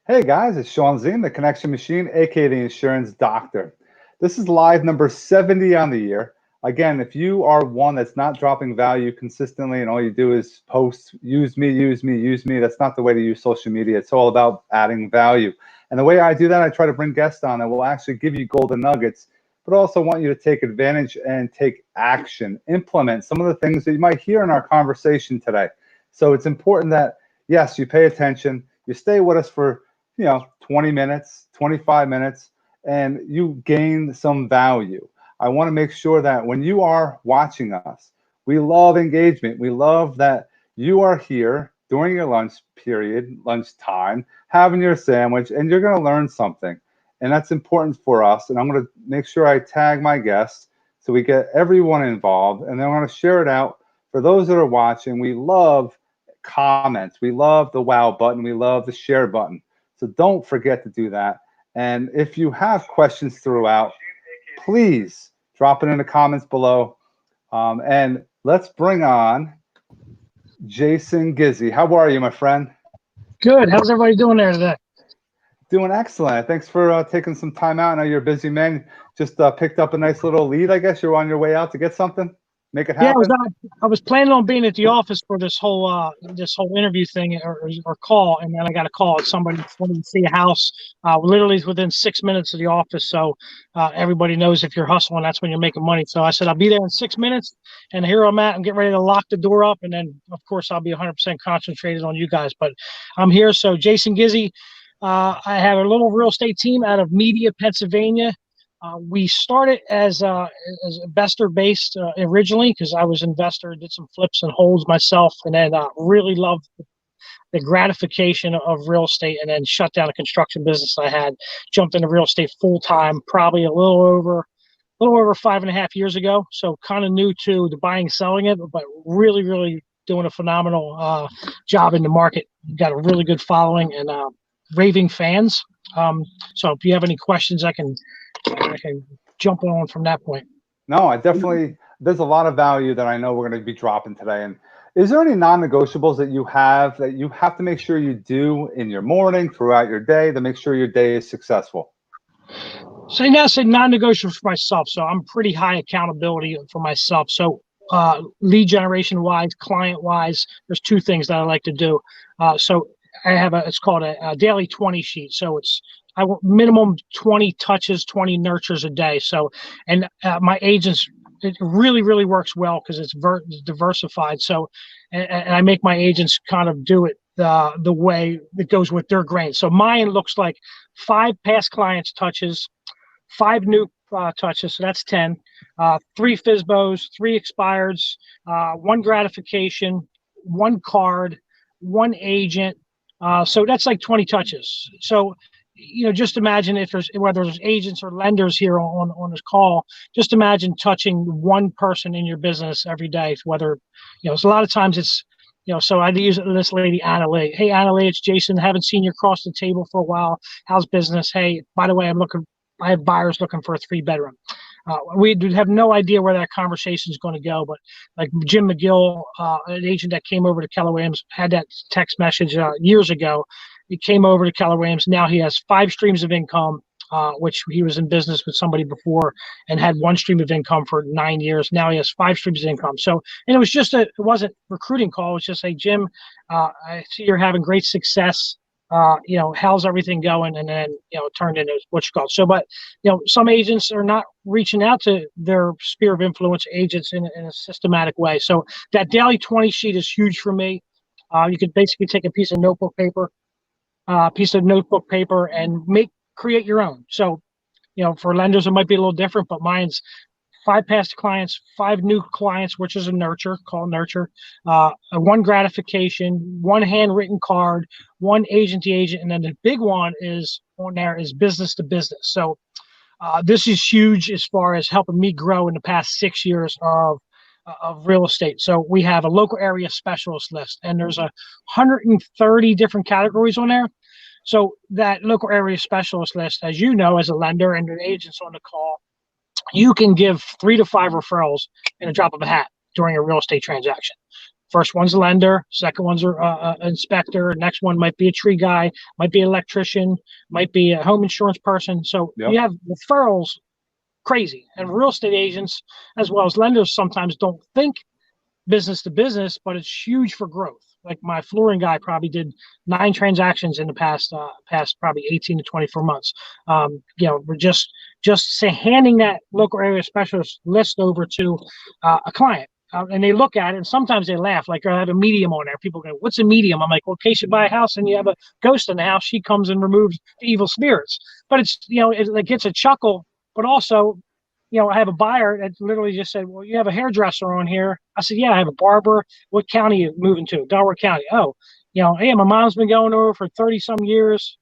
Hey guys, it's Sean Zine, the Connection Machine, aka the Insurance Doctor. This is live number 70 on the year. Again, if you are one that's not dropping value consistently and all you do is post, use me, use me, use me, that's not the way to use social media. It's all about adding value. And the way I do that, I try to bring guests on that will actually give you golden nuggets, but also want you to take advantage and take action, implement some of the things that you might hear in our conversation today. So it's important that, yes, you pay attention, you stay with us for 20 minutes, 25 minutes, and you gain some value. I want to make sure that when you are watching us, we love engagement. We love that you are here during your lunch period, lunchtime, having your sandwich, and you're going to learn something. And that's important for us. And I'm going to make sure I tag my guests so we get everyone involved. And then I'm going to share it out. For those that are watching, we love comments. We love the wow button. We love the share button. So don't forget to do that. And if you have questions throughout, please drop it in the comments below. And let's bring on Jason Gizzi. How are you, my friend? Good. How's everybody doing there today? Doing excellent. Thanks for taking some time out. I know you're a busy man. Just picked up a nice little lead. I guess you're on your way out to get something. Make it Yeah, happen. I was planning on being at the office for this whole interview thing or call, and then I got a call. Somebody wanted to see a house. Literally within 6 minutes of the office, so everybody knows if you're hustling, that's when you're making money. So I said I'll be there in 6 minutes, and here I'm at. I'm getting ready to lock the door up, and then of course I'll be 100% concentrated on you guys. But I'm here. So Jason Gizzi, I have a little real estate team out of Media, Pennsylvania. We started as investor based originally because I was investor, did some flips and holds myself, and then really loved the gratification of real estate, and then shut down a construction business I had. Jumped into real estate full time, probably a little over 5.5 years ago. So kind of new to the buying, selling it, but really doing a phenomenal job in the market. Got a really good following and raving fans. So if you have any questions, I can jump on from that point. No, there's a lot of value that I know we're going to be dropping today. And is there any non-negotiables that you have to make sure you do in your morning, throughout your day, to make sure your day is successful? So now I say non-negotiable for myself. So I'm pretty high accountability for myself. So lead generation wise, client wise, there's two things that I like to do. So I have it's called a daily 20 sheet. So I want minimum 20 touches, 20 nurtures a day. So, and my agents, it really works well because it's diversified. So, and I make my agents kind of do it the way that goes with their grain. So mine looks like 5 past clients touches, 5 new touches. So that's 10, 3 FSBOs, 3 expireds, 1 gratification, 1 card, 1 agent. So that's like 20 touches. So, just imagine whether there's agents or lenders here on this call, just imagine touching one person in your business every day, whether, so a lot of times it's, so I use this lady, Anna Lee. Hey, Anna Lee, it's Jason. Haven't seen you across the table for a while. How's business? Hey, by the way, I have buyers looking for a 3-bedroom. We have no idea where that conversation is going to go, but like Jim McGill, an agent that came over to Keller Williams, had that text message years ago. He came over to Keller Williams. Now he has 5 streams of income, which he was in business with somebody before and had 1 stream of income for 9 years. Now he has 5 streams of income. So, and it was it wasn't recruiting call. It was just, hey, Jim, I see you're having great success. How's everything going? And then, it turned into what you call. So, but, some agents are not reaching out to their sphere of influence agents in a systematic way. So that daily 20 sheet is huge for me. You could basically take a piece of notebook paper and create your own. So, for lenders, it might be a little different, but mine's 5 past clients, 5 new clients, which is a nurture, 1 gratification, 1 handwritten card, 1 agent to agent. And then the big one is on there is business to business. So this is huge as far as helping me grow in the past 6 years of real estate. So we have a local area specialist list, and there's 130 different categories on there. So that local area specialist list, as you know, as a lender and an agent's on the call, you can give 3 to 5 referrals in a drop of a hat during a real estate transaction. First one's a lender, second one's a inspector, next one might be a tree guy, might be an electrician, might be a home insurance person. So Yep. you have referrals crazy, and real estate agents as well as lenders sometimes don't think business to business, but it's huge for growth. Like my flooring guy probably did 9 transactions in the past probably 18 to 24 months. We're just say handing that local area specialist list over to a client. And they look at it, and sometimes they laugh. Like I have a medium on there. People go, "What's a medium?" I'm like, "Well, in case you buy a house and you have a ghost in the house, she comes and removes the evil spirits." But it's it gets a chuckle, but also I have a buyer that literally just said, "Well, you have a hairdresser on here." I said, "Yeah, I have a barber. What county are you moving to?" "Delaware County." "Oh, hey, my mom's been going over for 30 some years."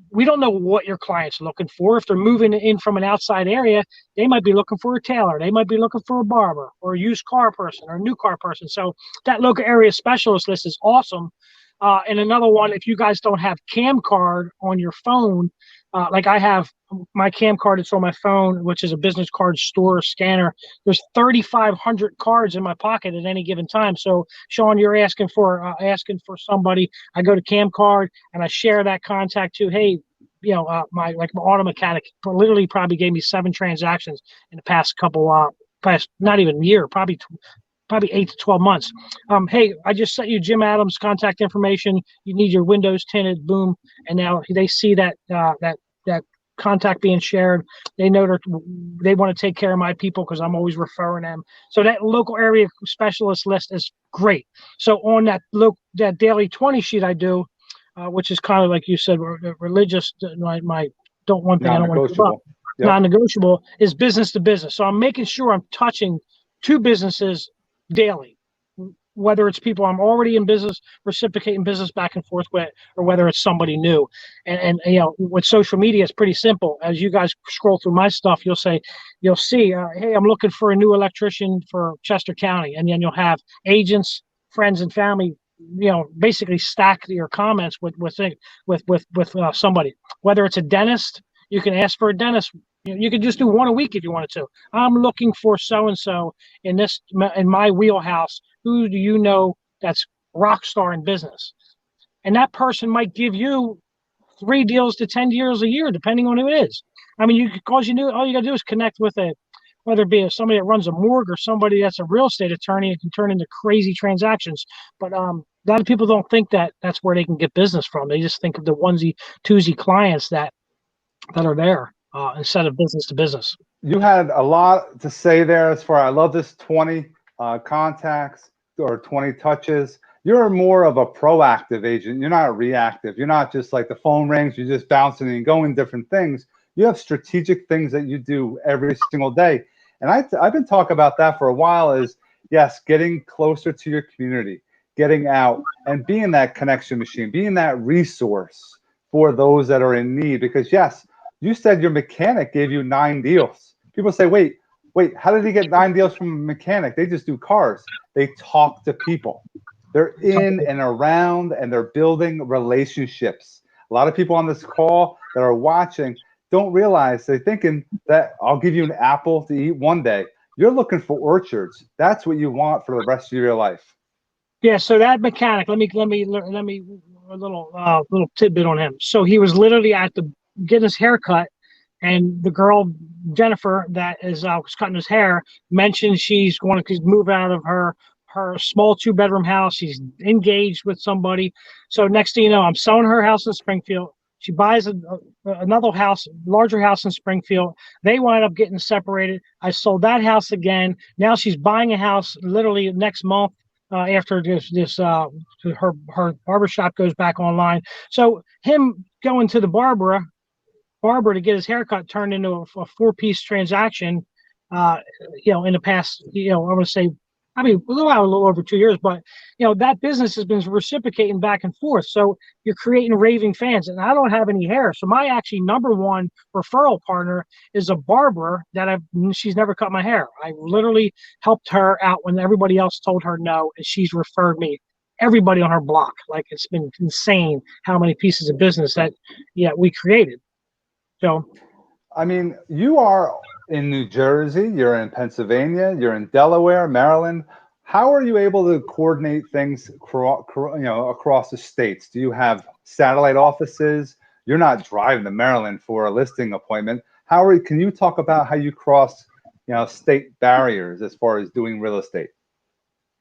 We don't know what your client's looking for. If they're moving in from an outside area, they might be looking for a tailor. They might be looking for a barber or a used car person or a new car person. So that local area specialist list is awesome. And another one, if you guys don't have Cam Card on your phone, like I have my Cam Card, it's on my phone, which is a business card store scanner. There's 3,500 cards in my pocket at any given time. So Sean, you're asking for somebody. I go to Cam Card and I share that contact to, hey, my auto mechanic literally probably gave me 7 transactions in the past past not even year, probably 8 to 12 months. Hey, I just sent you Jim Adams' contact information. You need your windows tinted, boom. And now they see that contact being shared. They know they want to take care of my people because I'm always referring them. So that local area specialist list is great. So on that daily 20 sheet I do, which is kind of like you said, religious, my don't one thing I don't want to give up. Yep. Non-negotiable is business to business. So I'm making sure I'm touching 2 businesses daily, whether it's people I'm already in business, reciprocating business back and forth with, or whether it's somebody new. And with social media, it's pretty simple. As you guys scroll through my stuff, you'll see, hey, I'm looking for a new electrician for Chester County, and then you'll have agents, friends, and family, basically stack your comments with somebody. Whether it's a dentist, you can ask for a dentist. You could just do 1 a week if you wanted to. I'm looking for so-and-so in my wheelhouse. Who do you know that's rock star in business? And that person might give you 3 deals to 10 deals a year, depending on who it is. I mean, all you got to do is connect with whether it be somebody that runs a morgue or somebody that's a real estate attorney, it can turn into crazy transactions. But a lot of people don't think that that's where they can get business from. They just think of the onesie, twosie clients that are there. Instead of business to business. You had a lot to say there as far. I love this 20 contacts or 20 touches. You're more of a proactive agent. You're not reactive. You're not just like the phone rings, you're just bouncing and going different things. You have strategic things that you do every single day. And I've been talking about that for a while is, yes, getting closer to your community, getting out and being that connection machine, being that resource for those that are in need. Because yes, you said your mechanic gave you 9 deals. People say, wait, how did he get 9 deals from a mechanic? They just do cars. They talk to people. They're in and around and they're building relationships. A lot of people on this call that are watching don't realize they're thinking that I'll give you an apple to eat one day. You're looking for orchards. That's what you want for the rest of your life. Yeah. So that mechanic, let me a little tidbit on him. So he was literally getting his hair cut, and the girl Jennifer that is was cutting his hair mentioned she's going to move out of her small 2-bedroom house. She's engaged with somebody. So next thing you know, I'm selling her house in Springfield. She buys another house, larger house in Springfield. They wind up getting separated. I sold that house again. Now she's buying a house literally next month. After her barbershop goes back online. So him going to the barber to get his haircut turned into a 4-piece transaction, in the past, I want to say, a little over 2 years, but that business has been reciprocating back and forth. So you're creating raving fans, and I don't have any hair. So my actually number 1 referral partner is a barber that she's never cut my hair. I literally helped her out when everybody else told her no, and she's referred me everybody on her block. Like, it's been insane how many pieces of business that we created. So, I mean, you are in New Jersey, you're in Pennsylvania, you're in Delaware, Maryland. How are you able to coordinate things across the states? Do you have satellite offices? You're not driving to Maryland for a listing appointment. Can you talk about how you cross, state barriers as far as doing real estate?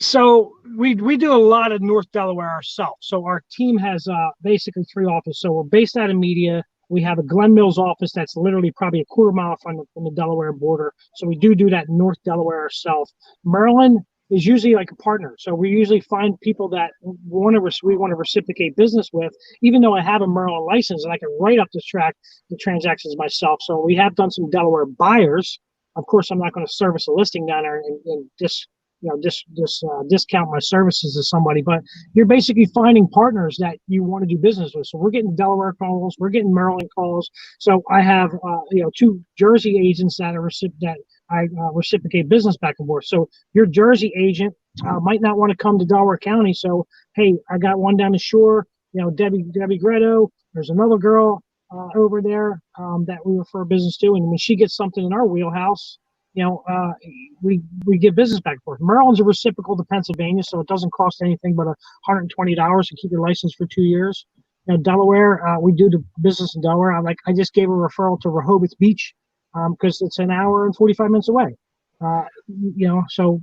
So we do a lot of North Delaware ourselves. So our team has basically three offices. So we're based out of Media. We have a Glen Mills office that's literally probably a quarter mile from the Delaware border. So we do that in North Delaware ourselves. Maryland is usually like a partner. So we usually find people that we want to reciprocate business with, even though I have a Maryland license and I can write up the transactions myself. So we have done some Delaware buyers. Of course, I'm not going to service a listing down there and discount my services to somebody, but you're basically finding partners that you want to do business with. So we're getting Delaware calls, we're getting Maryland calls. So I have two Jersey agents that I reciprocate business back and forth. So your Jersey agent might not want to come to Delaware County. So hey, I got one down the shore. Debbie Greto. There's another girl over there that we refer business to, and when she gets something in our wheelhouse, we give business back and forth. Maryland's a reciprocal to Pennsylvania, so it doesn't cost anything but $120 to keep your license for 2 years. Delaware, we do the business in Delaware. I just gave a referral to Rehoboth Beach because it's an hour and 45 minutes away. So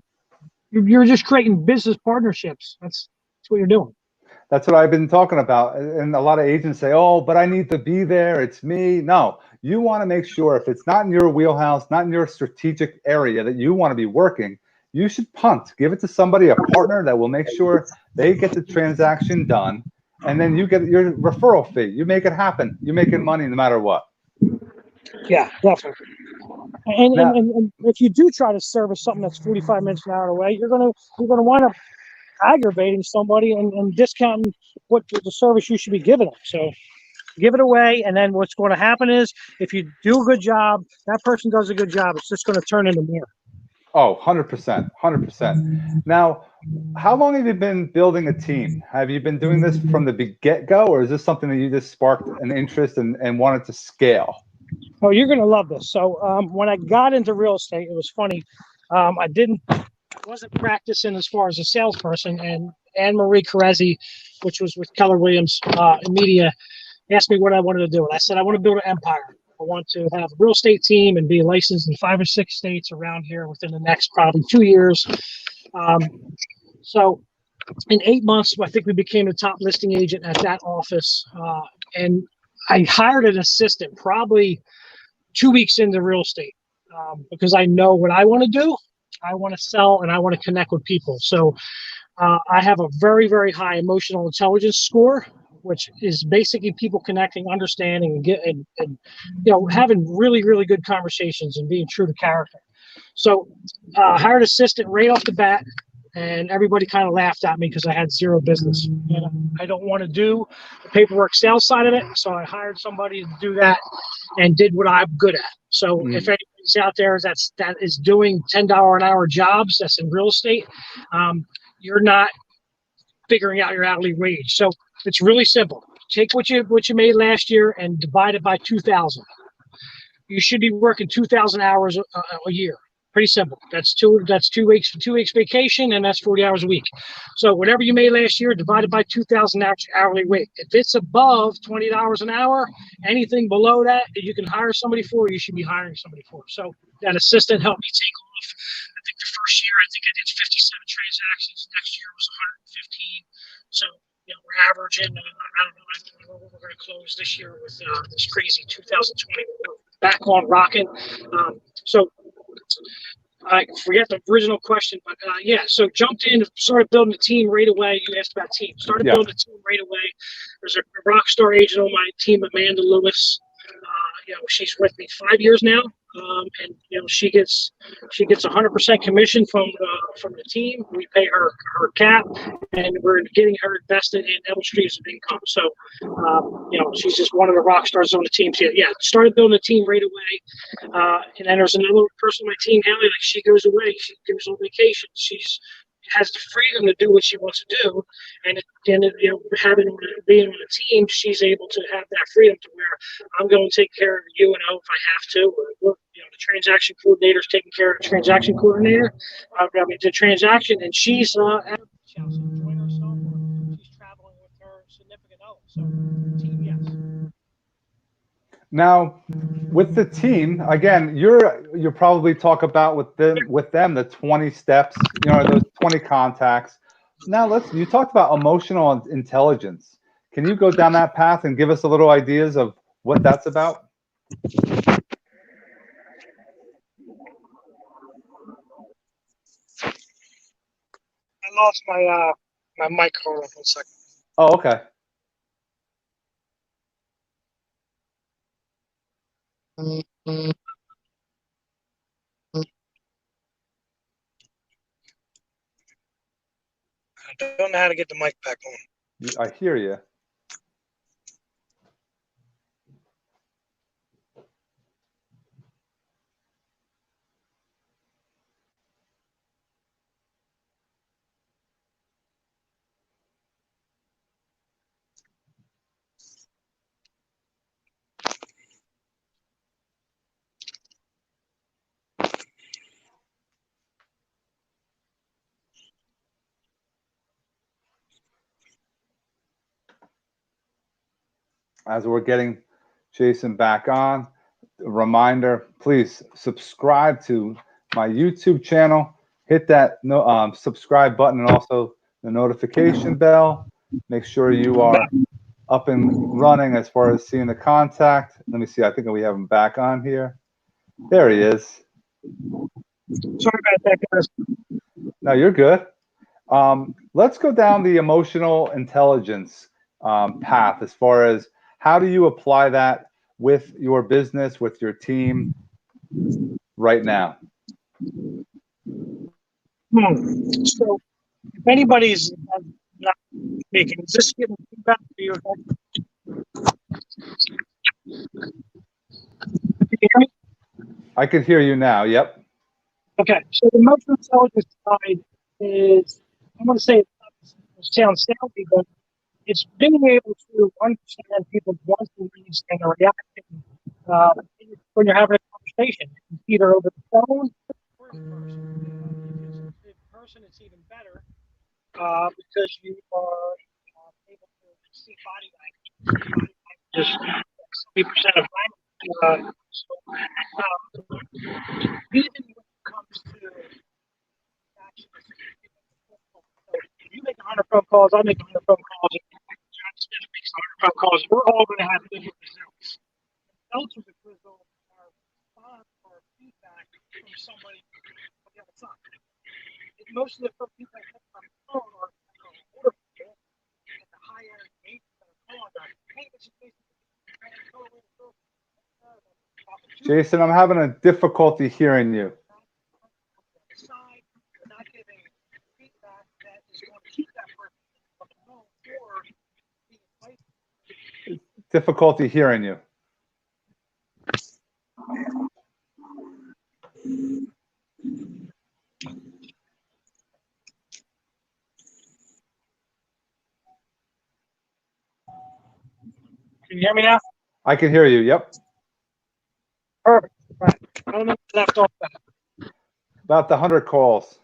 you're just creating business partnerships. That's what you're doing. That's what I've been talking about. And a lot of agents say, oh, but I need to be there. It's me. No, you want to make sure if it's not in your wheelhouse, not in your strategic area that you want to be working, you should punt. Give it to somebody, a partner that will make sure they get the transaction done. And then you get your referral fee. You make it happen. You're making money no matter what. Yeah, definitely. And if you do try to service something that's 45 minutes an hour away, you're gonna wind up aggravating somebody and discounting what the service you should be giving them. So give it away, and then what's going to happen is if you do a good job, that person does a good job, it's just going to turn into more. Oh, 100%, 100%. Now, how long have you been building a team? Have you been doing this from the get-go, or is this something that you just sparked an interest and wanted to scale? Oh, you're going to love this. So when I got into real estate, it was funny. I wasn't practicing as far as a salesperson, and Anne Marie Carezzi, which was with Keller Williams in Media, asked me what I wanted to do. And I said, I want to build an empire. I want to have a real estate team and be licensed in 5 or 6 states around here within the next probably 2 years. So in 8 months, I think we became the top listing agent at that office. And I hired an assistant probably 2 weeks into real estate because I know what I want to do. I want to sell and I want to connect with people. So I have a very, very high emotional intelligence score, which is basically people connecting, understanding, and having really, really good conversations and being true to character. So hired assistant right off the bat, and everybody kind of laughed at me because I had zero business. I don't want to do the paperwork sales side of it, so I hired somebody to do that and did what I'm good at. So if anybody's out there that is doing $10 an hour jobs, that's in real estate, you're not figuring out your hourly wage. So it's really simple. Take what you made last year and divide it by 2,000. You should be working 2,000 hours a year. Pretty simple. That's two weeks vacation, and that's 40 hours a week. So whatever you made last year, divided by 2,000 hourly rate. If it's above $20 an hour, anything below that you can hire somebody for, you should be hiring somebody for. So that assistant helped me take off. I think the first year, I did 57 transactions. Next year was 115. So we're averaging. I don't know what we're going to close this year with this crazy 2020. Back on rocking. So I forget the original question, but so jumped in, started building a team right away. You asked about team. Started building a team right away. There's a rock star agent on my team, Amanda Lewis. She's with me 5 years now, and she gets 100% commission from the team. We pay her cap, and we're getting her invested in double streams of income. So, she's just one of the rock stars on the team. So, started building a team right away, and then there's another person on my team, Haley. Like she goes away, she goes on vacation. She's has the freedom to do what she wants to do, and being on a team, she's able to have that freedom to where I'm going to take care of if I have to, or the transaction coordinator is taking care of the transaction coordinator. The transaction, and she's at her beach house enjoying herself, or she's traveling with her significant other. So, team, yes. Now, with the team, again, you're probably talk about with them the 20 steps, those 20 contacts. Now you talked about emotional intelligence. Can you go down that path and give us a little ideas of what that's about? I lost my mic. Hold on 1 second. Oh, okay. I don't know how to get the mic back on. I hear you. As we're getting Jason back on, a reminder, please subscribe to my YouTube channel. Hit that subscribe button and also the notification bell. Make sure you are up and running as far as seeing the contact. Let me see. I think we have him back on here. There he is. Sorry about that, guys. No, you're good. Let's go down the emotional intelligence path as far as how do you apply that with your business, with your team right now? So, if anybody's not making, is this giving feedback to you? Can you hear me? I can hear you now. Yep. Okay, so the emotional intelligence side is, I'm going to say it sounds salesy, but it's being able to understand people's wants and needs and their reaction when you're having a conversation, either over the phone or in person. In person, it's even better because you are able to see body language. Just 70% of language. Even when it comes to action, you make 100 phone calls, I make 100 phone calls, and John Smith makes 100 phone calls. We're all going to have different results. Results are the result of response or feedback from somebody on the other side. And most of the people that come on the phone are older people at the higher age that are calling us. Hey, this is basically Jason, I'm having a difficulty hearing you. Not giving feedback that is going to keep that person on the phone or difficulty hearing you. Can you hear me now? I can hear you. Yep. Perfect. Right. I don't know what left off that. About the 100 calls.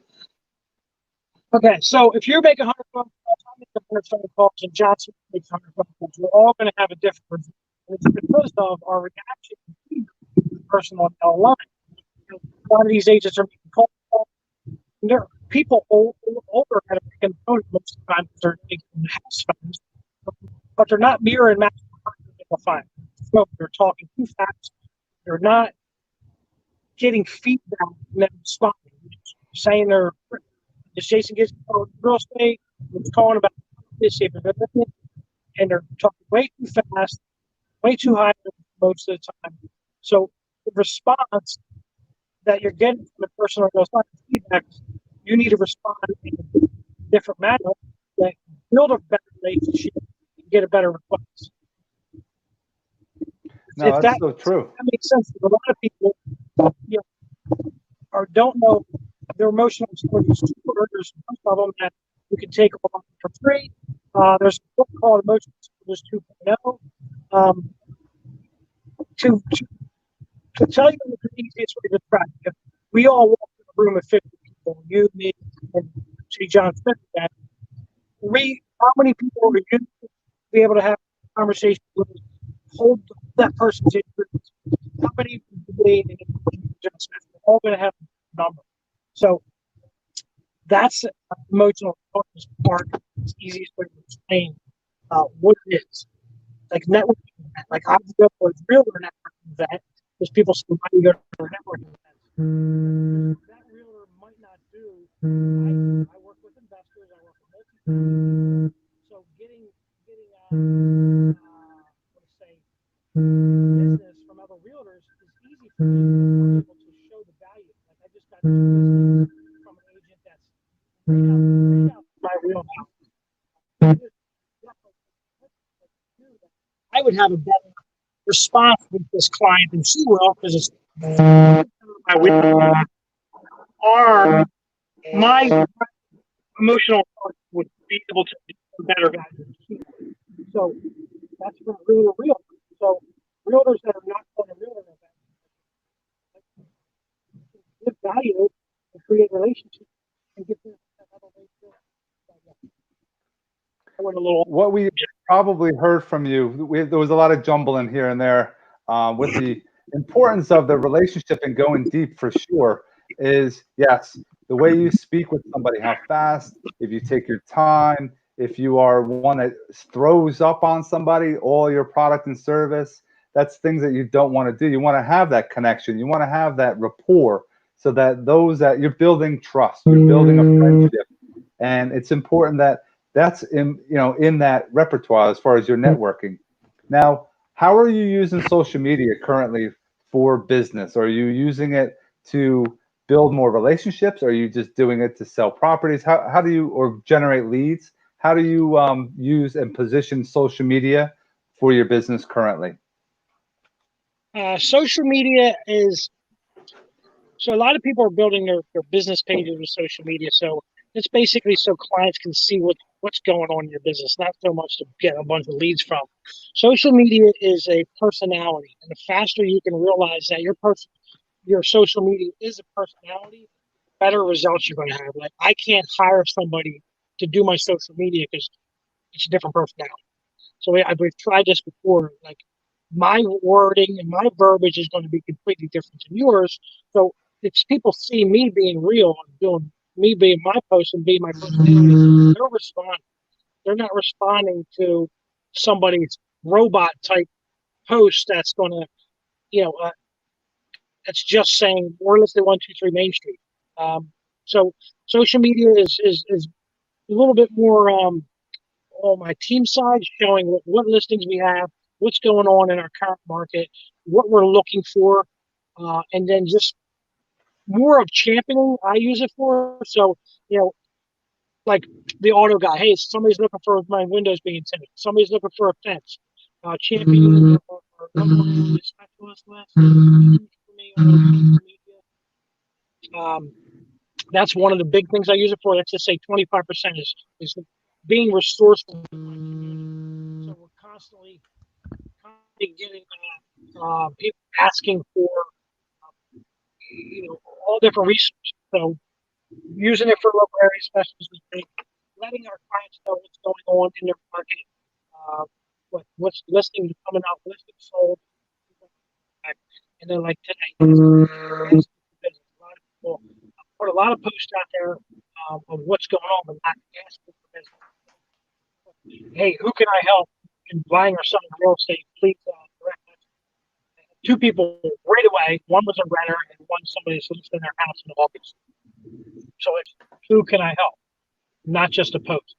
Okay, so if you're making 100 phone calls, I'm making 100 phone calls, and Johnson makes 100 phone calls, we're all going to have a different result. And it's because of our reaction to the person on the line. A lot of these agents are making calls. There are people older that are making phone most of the time. They're making house phones, but they're not mirroring matching the phone. So they're talking too fast. They're not getting feedback and then responding. Saying they're just Jason Gizzi real estate, was calling about this, and they're talking way too fast, way too high most of the time. So the response that you're getting from the person on those feedback, you need to respond in a different manner that build a better relationship and get a better response. No, that's so true. That makes sense. A lot of people, or don't know their emotional stories. There's most of them that you can take on for free. There's a book called Emotional Disorders 2.0. To tell you the easiest way to describe it, if we all walk in a room of 50 people, you, me, and say John Smith, that how many people are you be able to have a conversation with, hold that person's interest? How many people John Smith? We're all going to have a number. So that's emotional intelligence part. It's the easiest way to explain what it is. Like networking event. Like I go to a realtor networking event because people say, why do you go to a networking event? That realtor might not do. I work with investors. I work with multi. So getting let's say business from other realtors is easy for me to be able to show the value. Like I just got this business from an agent that's right out my wheelhouse. I would have a better response with this client than she will because it's my wheelhouse. Or my emotional part would be able to do better value. So that's for real. So realtors that are not going to realtor events give value and create relationships and get them another way to What we probably heard from you, there was a lot of jumble in here and there with the importance of the relationship and going deep for sure is, yes, the way you speak with somebody, how fast, if you take your time, if you are one that throws up on somebody, all your product and service, that's things that you don't want to do. You want to have that connection. You want to have that rapport so that those that you're building trust, you're building a friendship. And it's important that that's in that repertoire as far as your networking. Now, how are you using social media currently for business? Are you using it to build more relationships? Are you just doing it to sell properties? How do you, or generate leads? How do you use and position social media for your business currently? Social media is, so a lot of people are building their business pages with social media. So it's basically so clients can see what's going on in your business, not so much to get a bunch of leads from. Social media is a personality, and the faster you can realize that your social media is a personality, better results you're going to have. Like I can't hire somebody to do my social media because it's a different personality. So we've tried this before. Like my wording and my verbiage is going to be completely different than yours. So if people see me being real and doing me being my post and being my personality, they'll respond. They're not responding to somebody's robot type post that's going to, that's just saying we're listed 123 Main Street. So social media is a little bit more on my team side, showing what listings we have, what's going on in our current market, what we're looking for, and then just more of championing. I use it for so like the auto guy. Hey, somebody's looking for my windows being tinted. Somebody's looking for a fence. Championing or specialist list for me on that's one of the big things I use it for. Let's just say 25% is being resourceful. So we're constantly getting people asking for all different resources. So using it for local area specialists is big. Letting our clients know what's going on in their market, what's listings coming out, listings sold, and then like today, a lot of people put a lot of posts out there of what's going on, but not asking for business. Hey, who can I help in buying or selling real estate? Please direct us. Two people right away. One was a renter, and one somebody who's listed their house in August. So it's who can I help, not just a post.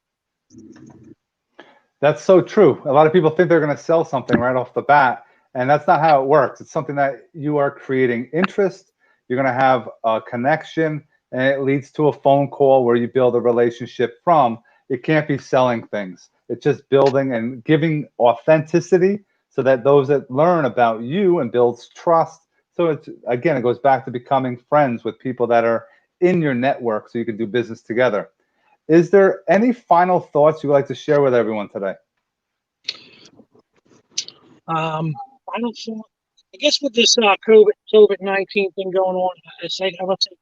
That's so true. A lot of people think they're going to sell something right off the bat, and that's not how it works. It's something that you are creating interest. You're going to have a connection, and it leads to a phone call where you build a relationship from. It can't be selling things. It's just building and giving authenticity so that those that learn about you and builds trust. So it's, again, it goes back to becoming friends with people that are in your network so you can do business together. Is there any final thoughts you'd like to share with everyone today? Final thought I guess with this COVID-19 thing going on, I would say diversification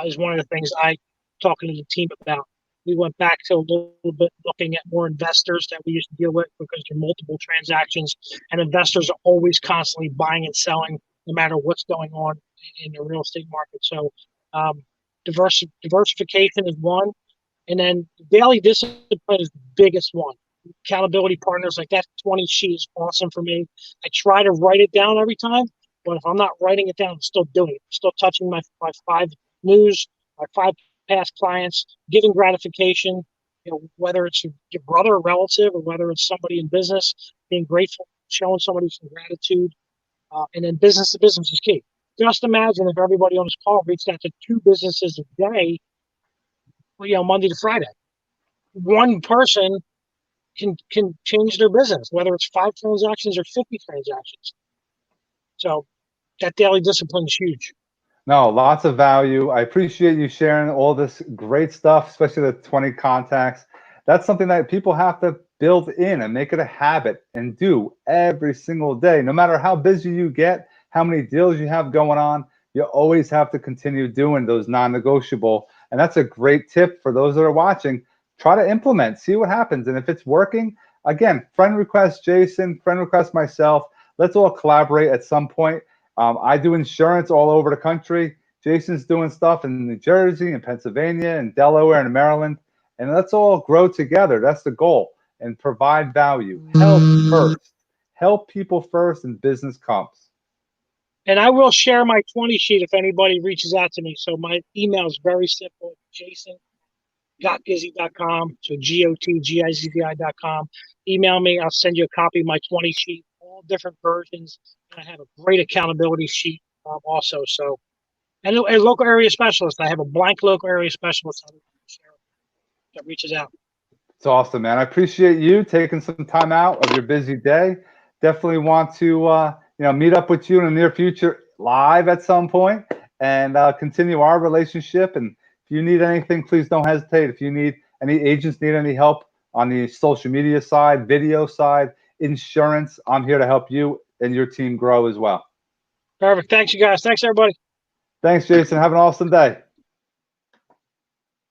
is one of the things I talking to the team about. We went back to a little bit looking at more investors that we used to deal with because there are multiple transactions, and investors are always constantly buying and selling no matter what's going on in the real estate market. So um, diversification is one, and then daily discipline is the biggest one. Accountability partners, like that 20 sheet is awesome for me. I try to write it down every time, but if I'm not writing it down, I'm still doing it. I'm still touching my five news, my five past clients, giving gratification, whether it's your brother or relative or whether it's somebody in business, being grateful, showing somebody some gratitude, and then business to business is key. Just imagine if everybody on this call reached out to 2 businesses a day, Monday to Friday. One person can change their business, whether it's 5 transactions or 50 transactions. So that daily discipline is huge. No, lots of value. I appreciate you sharing all this great stuff, especially the 20 contacts. That's something that people have to build in and make it a habit and do every single day. No matter how busy you get, how many deals you have going on, you always have to continue doing those non-negotiable. And that's a great tip for those that are watching. Try to implement, see what happens. And if it's working, again, friend request Jason, friend request myself. Let's all collaborate at some point. I do insurance all over the country. Jason's doing stuff in New Jersey and Pennsylvania and Delaware and Maryland. And let's all grow together. That's the goal. And provide value. Help first. Help people first and business comes. And I will share my 20 sheet if anybody reaches out to me. So my email is very simple, jason.gizzi.com. So GOTGIZZI.com. Email me. I'll send you a copy of my 20 sheet, all different versions. And I have a great accountability sheet also. So, and a local area specialist. I have a blank local area specialist that reaches out. It's awesome, man. I appreciate you taking some time out of your busy day. Definitely want to meet up with you in the near future live at some point and continue our relationship. And if you need anything, please don't hesitate. If you need any agents need any help on the social media side, video side, insurance, I'm here to help you and your team grow as well. Perfect. Thanks, you guys. Thanks, everybody. Thanks, Jason. Have an awesome day.